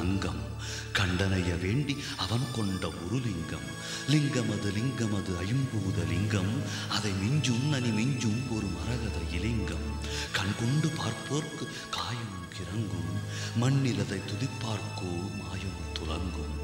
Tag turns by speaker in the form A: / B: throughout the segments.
A: அங்கம் கண்டனைய வேண்டி அவன் கொண்ட ஒரு லிங்கம். லிங்கமது ஐம்பூத லிங்கம். அதை மிஞ்சும் நனி மிஞ்சும் ஒரு மரகத இலிங்கம். கண் கொண்டு பார்ப்போர்க்கு காயம் கிறங்கும். மண்ணிலதை துதிப்பார்க்கோ மாயம் துலங்கும்.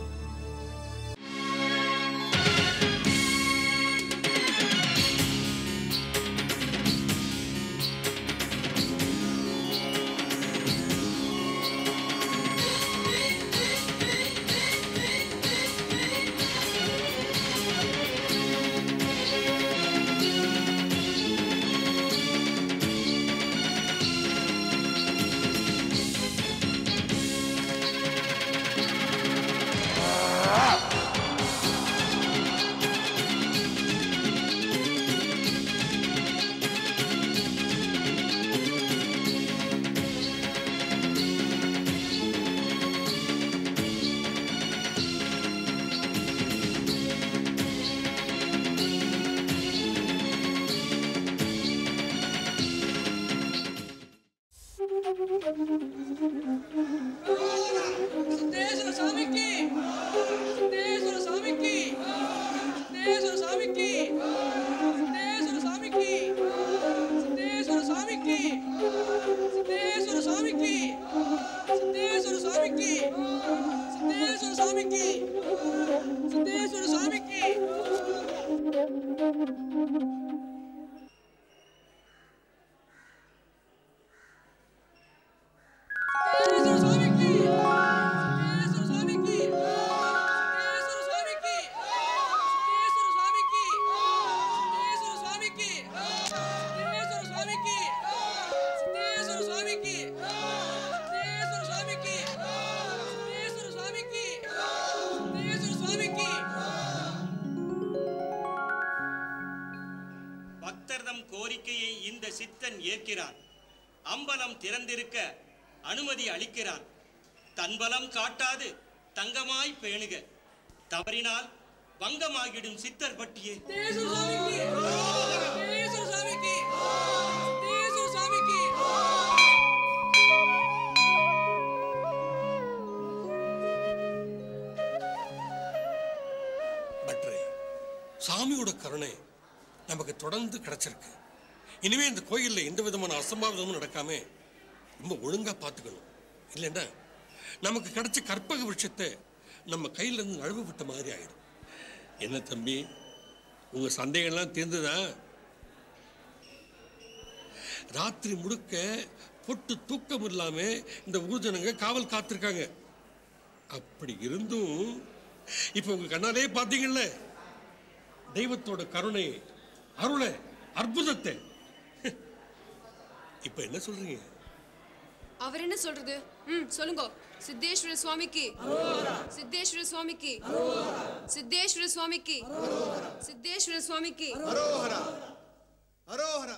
B: அம்பலம் திறந்திருக்க அனுமதி அளிக்கிறான். தன்பலம் காட்டாது தங்கமாய் பேணுக. தவறினால் பங்கமாகிடும் சித்தர் பட்டியே.
C: பட்ரே, சாமியோட கருணை நமக்கு தொடர்ந்து கிடைச்சிருக்கு. இனிமே இந்த கோயிலில் எந்த விதமான அசம்பாவிதமும் நடக்காம ரொம்ப ஒழுங்கா பார்த்துக்கணும். இல்லைன்னா நமக்கு கிடைச்ச கற்பக விருட்சத்தை நம்ம கையில இருந்து நழுவு விட்ட மாதிரி ஆயிடும். என்ன தம்பி, உங்க சந்தேகம்லாம் தீர்ந்துதா? ராத்திரி முழுக்க பொட்டு தூக்கம் இல்லாம இந்த ஊர்ஜனங்க காவல் காத்திருக்காங்க. அப்படி இருந்தும் இப்ப உங்க கண்ணாலே பார்த்தீங்கல்ல தெய்வத்தோட கருணை, அருளை, அற்புதத்தை. இப்ப என்ன சொல்றீங்க?
D: அவர் என்ன சொல்றது? சொல்லுங்க. சித்தேஸ்வர சுவாமிக்கு, சித்தேஸ்வர சுவாமிக்கு, சித்தேஸ்வர சுவாமிக்கு, சித்தேஸ்வர சுவாமிக்கு அரோஹரா, அரோஹரா.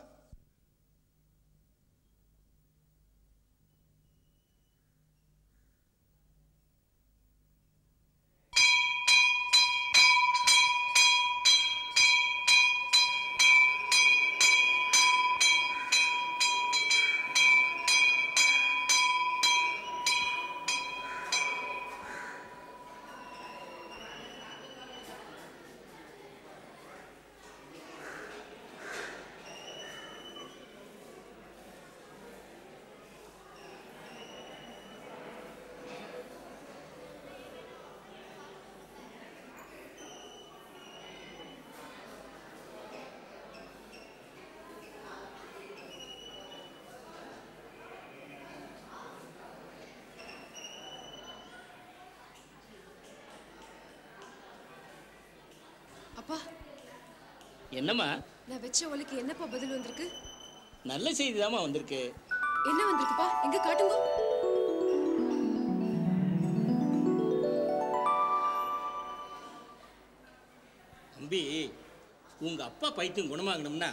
D: அப்பா,
B: என்னம்மா?
D: நான் வெச்ச ஒலிக்கு என்னப்பா பதில் வந்திருக்கு?
B: நல்ல செய்தி தாமா வந்திருக்கு.
D: என்ன வந்திருக்குப்பா? எங்க காட்டுங்க.
B: தம்பி, உங்க அப்பா பைத்தியம் குணமாகணும்னா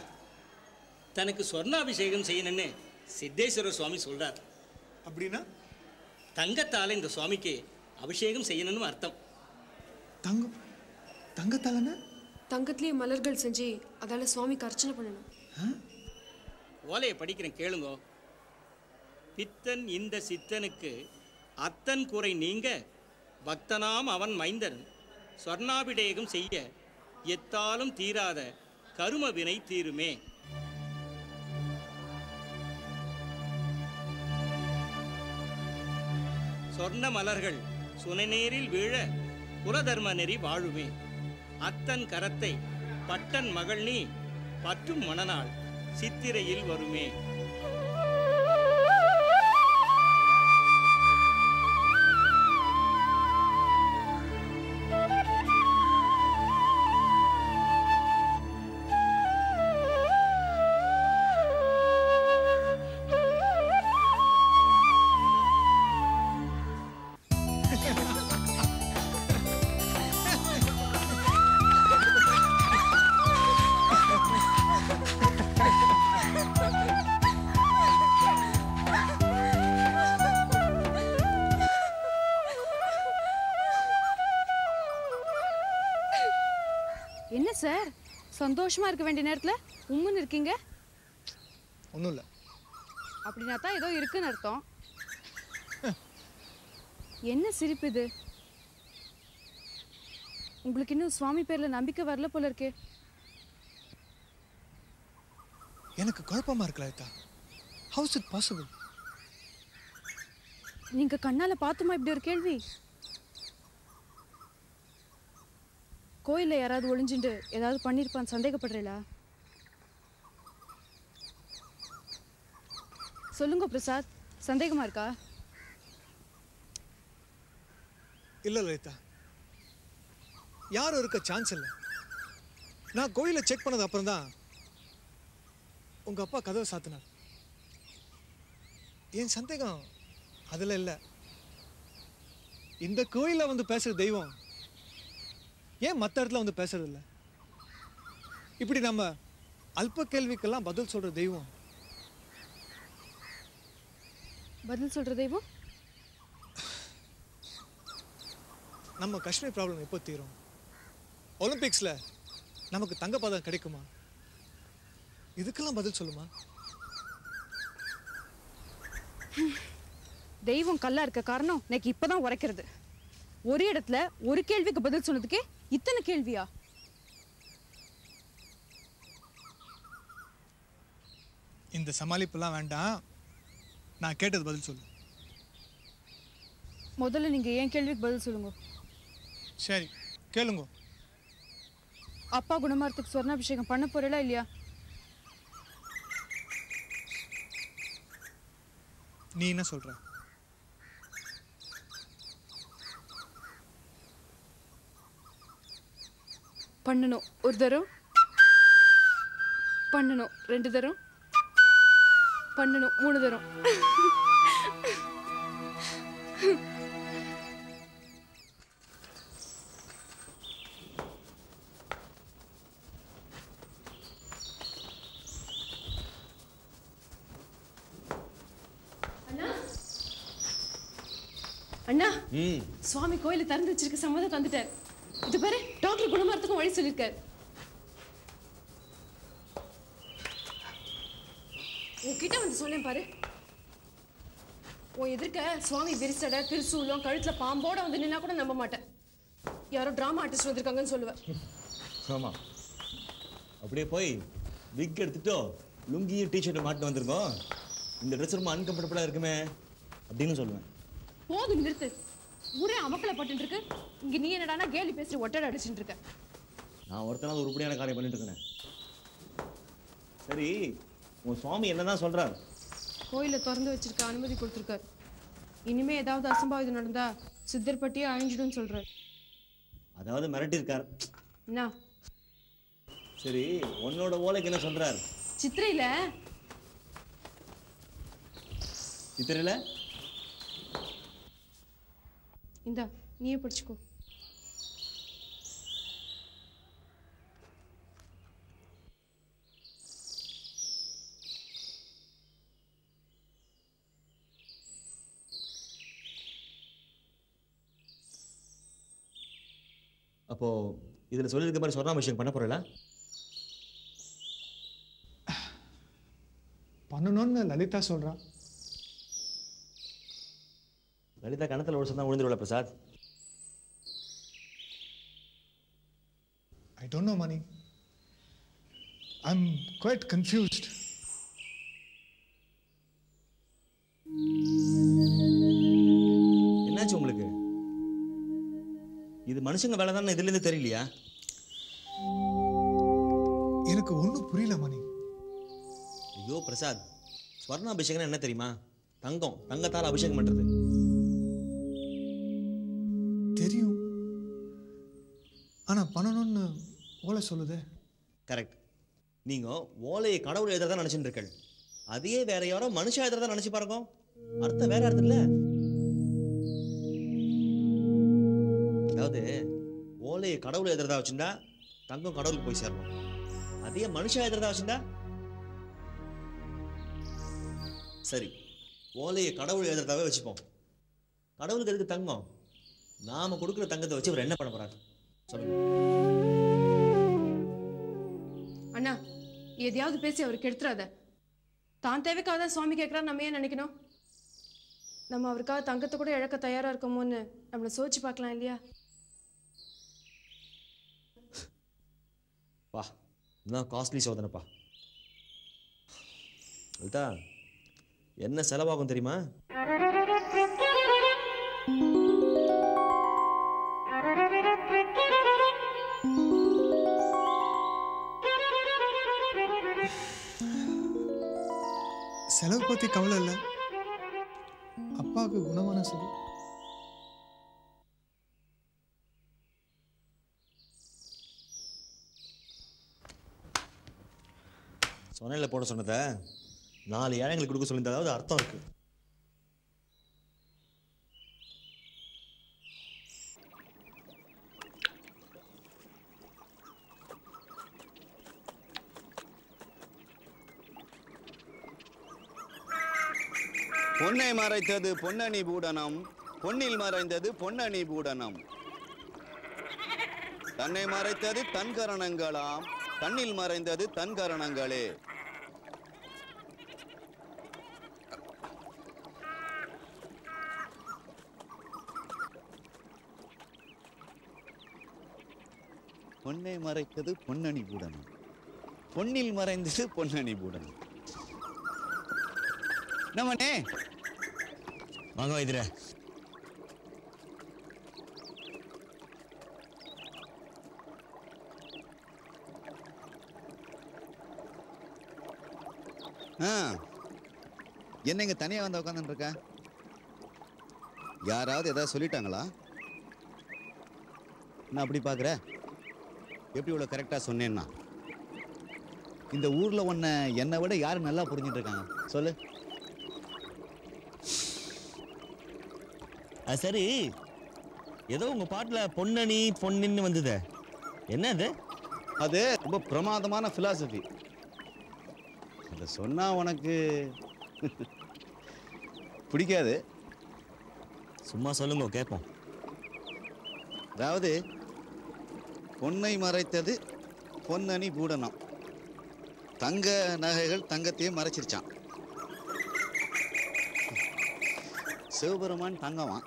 B: தனக்கு சொர்ணாபிஷேகம் செய்யணும்னு சித்தேஸ்வர சுவாமி சொல்றார்.
E: அப்படின்னா
B: தங்கத்தால இந்த சுவாமிக்கு அபிஷேகம் செய்யணும்னு அர்த்தம்.
E: தங்கம் தங்கத்தாலனா?
D: தங்கத்திலேயே மலர்கள் செஞ்சு அதால சுவாமிக்கு அர்ச்சனை பண்ணணும்.
B: ஓலையை படிக்கிறேன் கேளுங்க. பித்தன் இந்த சித்தனுக்கு அத்தன் குறை நீங்க பக்தனாம் அவன் மைந்தன் சொர்ணாபிடேகம் செய்ய எத்தாலும் தீராத கரும வினை தீருமே. சொர்ண மலர்கள் சுனைநீரில் வீழ குலதர்ம நெறி வாழுமே. அத்தன் கரத்தை பட்டன் மகள் நீ பற்றும் மணநாள் சித்திரையில் வருமே.
F: என்ன சார், சந்தோஷமா இருக்க வேண்டிய நேரத்துல உம்முன்னு இருக்கீங்க?
E: ஒன்றும் இல்லை.
F: அப்படின்னா தான் ஏதோ இருக்குன்னு அர்த்தம். என்ன சிரிப்பு இது? உங்களுக்கு இன்னும் சுவாமி பேர்ல நம்பிக்கை வரல போல இருக்கே.
E: எனக்கு குழப்பமா இருக்கு Lalitha. How is it possible?
F: நீங்க கண்ணால பார்த்துமா இப்படி ஒரு கேள்வி? கோயில்ல யாராவது ஒளிஞ்சுட்டு ஏதாவது பண்ணிருப்பான்னு சந்தேகப்படுறீங்களா? சொல்லுங்க பிரசாத், சந்தேகமா இருக்கா?
E: இல்லை லலிதா, யாரும் இருக்க சான்ஸ் இல்லை. நான் கோயிலை செக் பண்ணது அப்புறம் தான் உங்க அப்பா கதவை சாத்தினார். என் சந்தேகம் அதில் இல்லை. இந்த கோயிலில் வந்து பேசுகிற தெய்வம் ஏன் மற்ற இடத்துல வந்து பேசுறது இல்லை? இப்படி நம்ம அல்ப கேள்விக்கெல்லாம் பதில் சொல்ற தெய்வம்.
F: பதில் சொல்ற தெய்வம்
E: நம்ம காஷ்மீர் ப்ராப்ளம் எப்போ தீரும்? ஒலிம்பிக்ஸ்ல நமக்கு தங்க பதக்கம் கிடைக்குமா? இதுக்கெல்லாம் பதில் சொல்லுமா?
F: தெய்வம் கல்லா இருக்க காரணம் எனக்கு இப்பதான் உரைக்கிறது. ஒரு இடத்துல ஒரு கேள்விக்கு பதில் சொன்னதுக்கே இத்தனை கேள்வியா?
E: இந்த சமாளிப்பெல்லாம் வேண்டாம். நான் கேட்டது பதில் சொல்லு.
F: முதல்ல நீங்க ஏன் கேள்விக்கு பதில் சொல்லுங்க.
E: சரி கேளுங்க.
F: அப்பா குணமாரத்துக்கு சொர்ணாபிஷேகம் பண்ண போறீங்களா இல்லையா?
E: நீ என்ன சொல்ற?
F: பண்ணணும். ஒரு தரம் பண்ணணும், 2 தரம் பண்ணணும், 3 தரம். அண்ணா, சுவாமி கோயில திறந்து வச்சிருக்க சம்மதம் தந்துட்டார். இது பாரு, டாக்டர் குணமாரத்துக்கும் வழி சொல்லியிருக்காரு. உன்கிட்ட வந்து சொன்னேன் பாரு. உன் எதிர்க்க சுவாமி விரிசடை திருசூலம் கழுத்துல பாம்போட வந்து நின்னா கூட நம்ப மாட்டேன். யாரோ டிராமா ஆர்டிஸ்ட் வந்திருக்காங்கன்னு சொல்லுவேன்.
G: ஆமா, அப்படியே போய் விக் எடுத்துட்டோ லுங்கியும் டிஷர்ட் மாட்டு வந்திருக்கோம். இந்த ட்ரெஸ் ரொம்ப அன்கம்ஃபர்டபுளா இருக்குமே அப்படின்னு சொல்லுவேன்.
F: போதும் நிறுத்து. ஊரே அமக்கலை பட்டு இருக்கு. இங்க நீ என்னடானா கேலி பேசி ஒட்டடை அடிச்சுட்டு இருக்க.
G: நான் ஒருத்தனாவது உருப்படியான காரியம் பண்ணிட்டு இருக்கேன். சரி, உன் சுவாமி என்னதான் சொல்றாரு?
F: கோயில திறந்து வச்சிருக்க அனுமதி கொடுத்துருக்காரு. இனிமே ஏதாவது அசம்பாவிதம் நடந்தா சித்தர்பட்டியே அழிஞ்சிடும் சொல்றாரு.
G: அதாவது மிரட்டி இருக்கார்.
F: என்ன?
G: சரி, உன்னோட ஓலைக்கு என்ன சொல்றாரு?
F: சித்திரையில
G: சித்திரையில
F: இந்தா நீயே படிச்சுக்கோ.
G: அப்போ இதுல சொல்லியிருக்க மாதிரி சொர்ணாபிஷேகம் பண்ண போறல?
E: பண்ணணும்னு லலிதா சொல்றா.
G: லலிதா கணத்தில் ஒரு சொன்னா விழுந்துருவல Prasad.
E: I don't know, Mani. I'm quite confused.
G: என்னாச்சு உங்களுக்கு? இது மனுஷங்க வேலை தானே இதுல இருந்து தெரியலையா?
E: எனக்கு ஒன்றும் புரியல மணி.
G: ஐயோ பிரசாத், ஸ்வர்ணாபிஷேகம் என்ன தெரியுமா? தங்கம், தங்கத்தால் அபிஷேகம் பண்றது.
E: தெரியும், ஆனா பண்ணணும்னு ஓலை சொல்லுதே.
G: கரெக்ட். நீங்க ஓலையை கடவுள் எழுதுறதா நினைச்சுட்டு இருக்கீங்க. அதையே வேற யாரோ மனுஷன் எழுதுறதா நினைச்சு பாருங்க. அர்த்தம் வேற அர்த்தம் இல்ல. அதாவது ஓலையை கடவுள் எழுதுறதா வச்சுட்டா தங்கம் கடவுளுக்கு போய் சேரணும். அதையே மனுஷன் எழுதுறதா வச்சுட்டா சரி, ஓலையை கடவுள் எழுதுறதாவே வச்சுப்போம். கடவுளுக்கு எதுக்கு தங்கம்? நாம கொடுக்குற தங்கத்தை வச்சு அவர் என்ன பண்ண போறாரு சொல்லுங்க.
F: அண்ணா, எதையாவது பேசி அவருக்கு எடுத்துறாத. தான் தேவைக்காக தான் சுவாமி கேட்குறாரு, நம்ம ஏன் நினைக்கணும்? நம்ம அவருக்காக தங்கத்தை கூட இழக்க தயாரா இருக்கோமோன்னு நம்மளை சோதிச்சு பார்க்கலாம் இல்லையா?
G: பா, இதுதான் காஸ்ட்லி சோதனைப்பா. லலிதா, என்ன செலவாகும் தெரியுமா?
E: செலவு பத்தி கவலை இல்லை, அப்பாவுக்கு குணமான சரி.
G: சொன்னையில் போட சொன்னதை 4 ஏழைங்களுக்கு கொடுக்க சொல்லியிருந்தாவது அர்த்தம் இருக்கு.
H: பொன்னை மறைத்தது பொன்னணி பூடனம், பொன்னில் மறைந்தது பொன்னணி பூடனம். தன்னை மறைத்தது தன் கரணங்களாம், தன்னில் மறைந்தது தன் கரணங்களே. பொன்னை மறைத்தது பொன்னணி பூடனம், பொன்னில் மறைந்தது பொன்னணி பூடனம். நம்மனே
G: வாங்க வைத்திர.
H: என்னங்க தனியா வந்து உட்காந்துட்டு இருக்க? யாராவது ஏதாவது சொல்லிட்டாங்களா? நான் அப்படி பாக்குற எப்படி இவ்வளவு கரெக்டா சொன்னேன்னா? இந்த ஊர்ல உன்னை என்னை விட யாரு நல்லா புரிஞ்சுட்டு இருக்காங்க சொல்லு.
G: அது சரி, ஏதோ உங்க பாட்டுல பொன்னணி பொன்னின்னு வந்தது, என்ன அது?
H: அது ரொம்ப பிரமாதமான பிலாசபி. அதை சொன்னா உனக்கு பிடிக்காது.
G: சும்மா சொல்லுங்க கேட்போம்.
H: அதாவது பொன்னை மறைத்தது பொன்னணி பூடனம், தங்க நகைகள் தங்கத்தையே மறைச்சிருச்சான். சிவபெருமான் தங்கமா,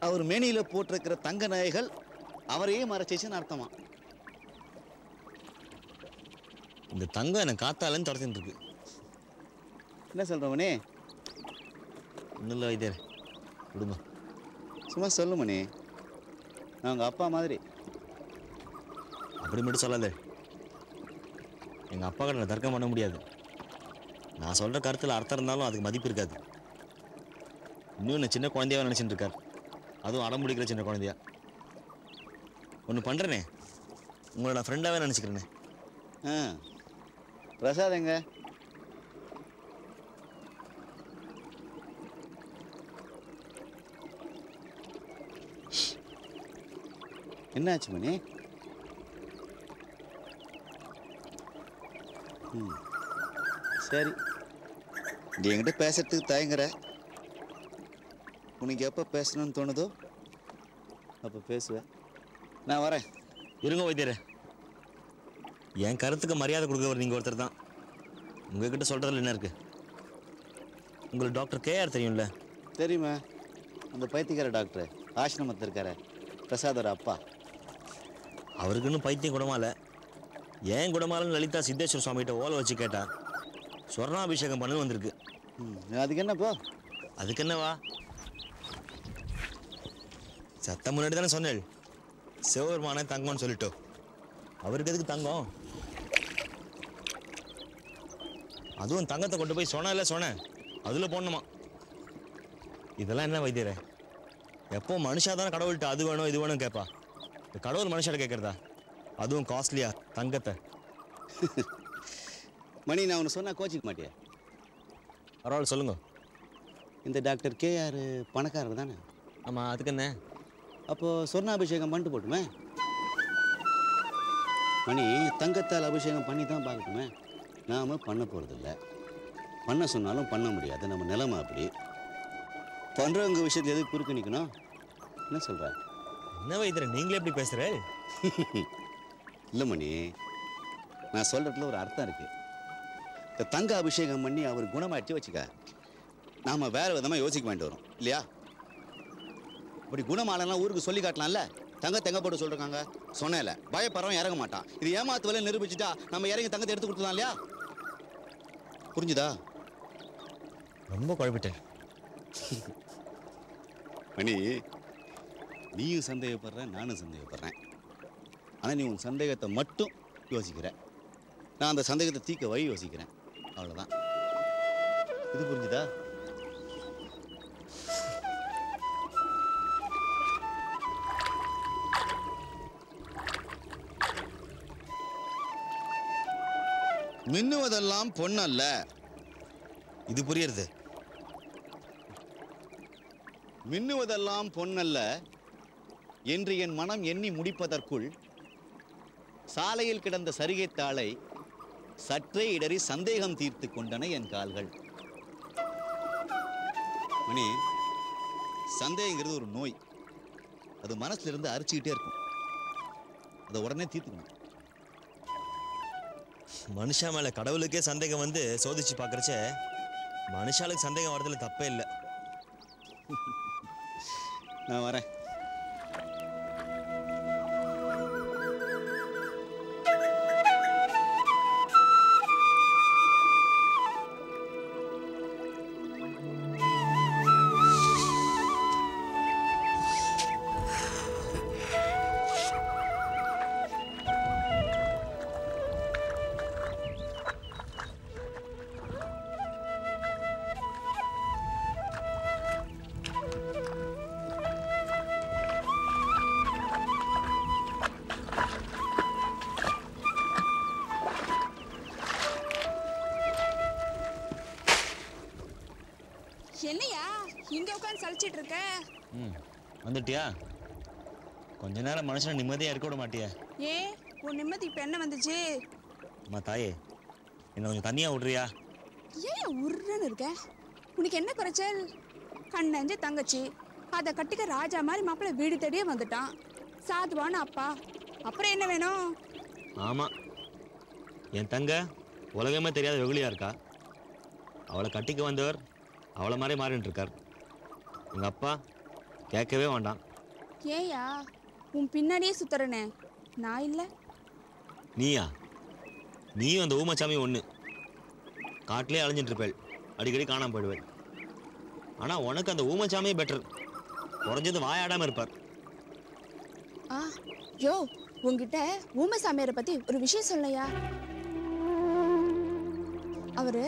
H: அவர் மேனியில போட்டிருக்கிற தங்க நகைகள் அவரையே மறைச்சிச்சுன்னு அர்த்தமா.
G: இந்த தங்கம் எனக்கு காத்தாலன்னு துரத்தின்னு இருக்கு.
H: என்ன சொல்றவனே?
G: ஒன்றும் இல்லை வைத்தியர், விடுங்க.
H: சும்மா சொல்லு மணி, நான் உங்க அப்பா மாதிரி.
G: அப்படி மட்டும் சொல்லாத. எங்கள் அப்பா கிட்ட நான் தர்க்கம் பண்ண முடியாது. நான் சொல்கிற கருத்தில் அர்த்தம் இருந்தாலும் அதுக்கு மதிப்பு இருக்காது. இன்னும் என்ன சின்ன குழந்தையாவே நினச்சிட்டு இருக்கார், அதுவும் அடம் பிடிக்கிற சின்ன குழந்தையா. ஒன்று பண்ணுறேனே, உங்களை நான் ஃப்ரெண்டாகவே நினச்சிக்கிறேனே.
H: பிரசாத் எங்க? என்னாச்சு மணி? சரி, நீ என்கிட்ட பேசுறதுக்கு தயங்குற. உனக்கு எப்போ பேசணும்னு தோணுதோ அப்போ பேசுவேன். நான் வரேன்.
G: இருங்க வைத்தியரே, என் கருத்துக்கு மரியாதை கொடுக்குறவர் நீங்கள் ஒருத்தர் தான். உங்ககிட்ட சொல்கிறதுல என்ன இருக்குது? உங்களுக்கு டாக்டர் கேஆர் தெரியும்ல?
H: தெரியுமா? அந்த பைத்தியக்கார டாக்டர் ஆசிரமத்தில் இருக்கார பிரசாதோட அப்பா.
G: அவருக்கு இன்னும் பைத்தியம் குணமால. ஏன் குணமாலன்னு லலிதா சித்தேஸ்வர சுவாமிகிட்ட ஓலை வச்சு கேட்டா சொர்ணாபிஷேகம் பண்ணு வந்திருக்கு.
H: அதுக்கு என்னப்போ?
G: அதுக்கு என்னவா? சத்தம் முன்னாடி தானே சொன்னேள் சிவபெருமானே தங்கம்னு சொல்லிட்டோ. அவருக்கு எதுக்கு தங்கம்? அதுவும் தங்கத்தை கொண்டு போய் சொன்னேன் அதில் போடணுமா? இதெல்லாம் என்ன வைத்தியரே? எப்போ மனுஷா தானே கடவுள்கிட்ட அது வேணும் இது வேணும் கேட்பா. கடவுள் மனுஷாட்ட கேட்குறதா? அதுவும் காஸ்ட்லியா தங்கத்தை?
H: மணி, நான் ஒன்று சொன்னால் கோச்சிக்க மாட்டியா?
G: பரவாயில்ல சொல்லுங்க.
H: இந்த டாக்டர் KR பணக்காரர் தானே?
G: ஆமாம், அதுக்கு என்ன?
H: அப்போது சொர்ணாபிஷேகம் பண்ணிட்டு போட்டுமே. மணி, தங்கத்தால் அபிஷேகம் பண்ணி தான் பார்க்கட்டுமே. நாம் பண்ண போகிறதில்ல. பண்ண சொன்னாலும் பண்ண முடியாது, நம்ம நிலைமை அப்படி. பண்ணுறவங்க விஷயத்தில் எதுக்கு குறுக்க நிற்கணும்? என்ன சொல்கிற?
G: என்ன வைத்தியரே நீங்களே எப்படி பேசுகிற?
H: இல்லை மணி, நான் சொல்கிறதுல ஒரு அர்த்தம் இருக்குது. இந்த தங்க அபிஷேகம் பண்ணி அவர் குணமாயிடுச்சு வச்சுக்க, நாம் வேறு விதமாக யோசிக்க வேண்டி வரும் இல்லையா? அப்படி குணமாலலாம் ஊருக்கு சொல்லி காட்டலாம்ல. தங்க போட்டு சொல்கிறாங்க சொன்னேன்ல, பயப்படுறவன் இறங்க மாட்டான். இது ஏமாத்து வேலை நிரூபிச்சுட்டா நம்ம இறங்கி தங்கத்தை எடுத்து கொடுத்துலாம் இல்லையா? புரிஞ்சுதா?
G: ரொம்ப குழப்பிட்டேன்
H: மணி. நீயும் சந்தேகப்படுற, நானும் சந்தேகப்படுறேன். ஆனால் நீ உன் சந்தேகத்தை மட்டும் யோசிக்கிற, நான் அந்த சந்தேகத்தை தீர்க்க வழி யோசிக்கிறேன். அவ்வளோதான். இது புரிஞ்சுதா? மின்னுவதெல்லாம் பொன்னல்ல.
G: இது புரியுறது.
H: மின்னுவதெல்லாம் பொன்னல்ல என்று என் மனம் எண்ணி முடிப்பதற்குள் சாலையில் கிடந்த சரிகைத்தாளை சற்றே இடறி சந்தேகம் தீர்த்து கொண்டன என் கால்கள். மணி, சந்தேகங்கிறது ஒரு நோய். அது மனசுல இருந்து அரிச்சுக்கிட்டே இருக்கும். அதை உடனே தீர்த்துக்கணும்.
G: மனுஷா மேலே கடவுளுக்கே சந்தேகம் வந்து சோதிச்சு பார்க்குறச்ச மனுஷாளுக்கு சந்தேகம் வரதுல தப்பே இல்லை.
H: நான் வரேன்.
I: என்னையா இங்க உட்காந்து சலிச்சிட்டு இருக்க?
G: வந்துட்டியா? கொஞ்ச நேரம் மனுஷனை நிம்மதியாக இருக்க விட மாட்டியா?
I: ஏ, உன் நிம்மதி இப்ப என்ன வந்துச்சு?
G: அம்மா தாயே, என்ன கொஞ்சம் தனியாக விட்றியா?
I: ஏன் உருன்னு இருக்க? உனக்கு என்ன குறைச்சல்? கண்ணஞ்சு தங்கச்சி, அதை கட்டிக்க ராஜா மாதிரி மாப்பிள்ளை வீடு தேடியே வந்துட்டான். சாதுவான அப்பா, அப்புறம் என்ன வேணும்?
G: ஆமாம், என் தங்க உலகமே தெரியாத வெகுளியா இருக்கா. அவளை கட்டிக்க வந்தவர் அவளை மாதிரி மாறிட்டு இருக்கார். எங்கள் அப்பா கேட்கவே வேண்டாம்.
I: ஏயா, உன் பின்னாடியே சுத்துறனே நான் இல்லை.
G: நீயா? நீயும் அந்த ஊமச்சாமி ஒன்று. காட்டிலே அலைஞ்சிட்டு இருப்பேள், அடிக்கடி காணாமல் போயிடுவேள். ஆனால் உனக்கு அந்த ஊமச்சாமியே பெட்டர். குறைஞ்சது வாயாடாமல் இருப்பார்.
I: ஆ யோ, உங்ககிட்ட ஊமை சாமியாரை பற்றி ஒரு விஷயம் சொல்லையா? அவரு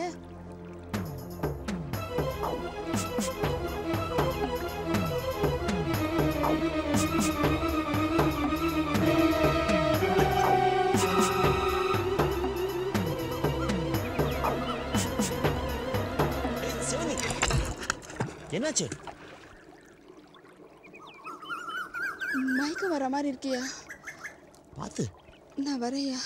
G: என்னாச்சு?
I: மயக்கம் வர மாதிரி இருக்கியா?
G: பார்த்து
I: நான் வரையா.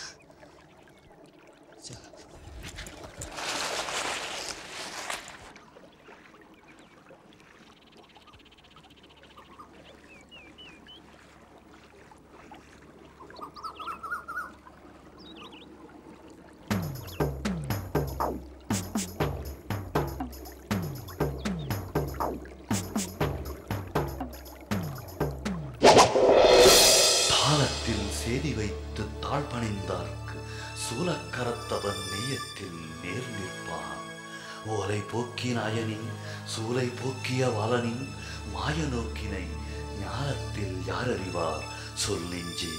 A: பணிந்தார்க்கு சூலக்கரத்தவன் நேயத்தில் நேர் நிற்பான். ஓலை போக்கி நாயனின் சூலை போக்கிய வாலனின் மாய நோக்கினை ஞானத்தில் யார் அறிவார் சொல் நெஞ்சே.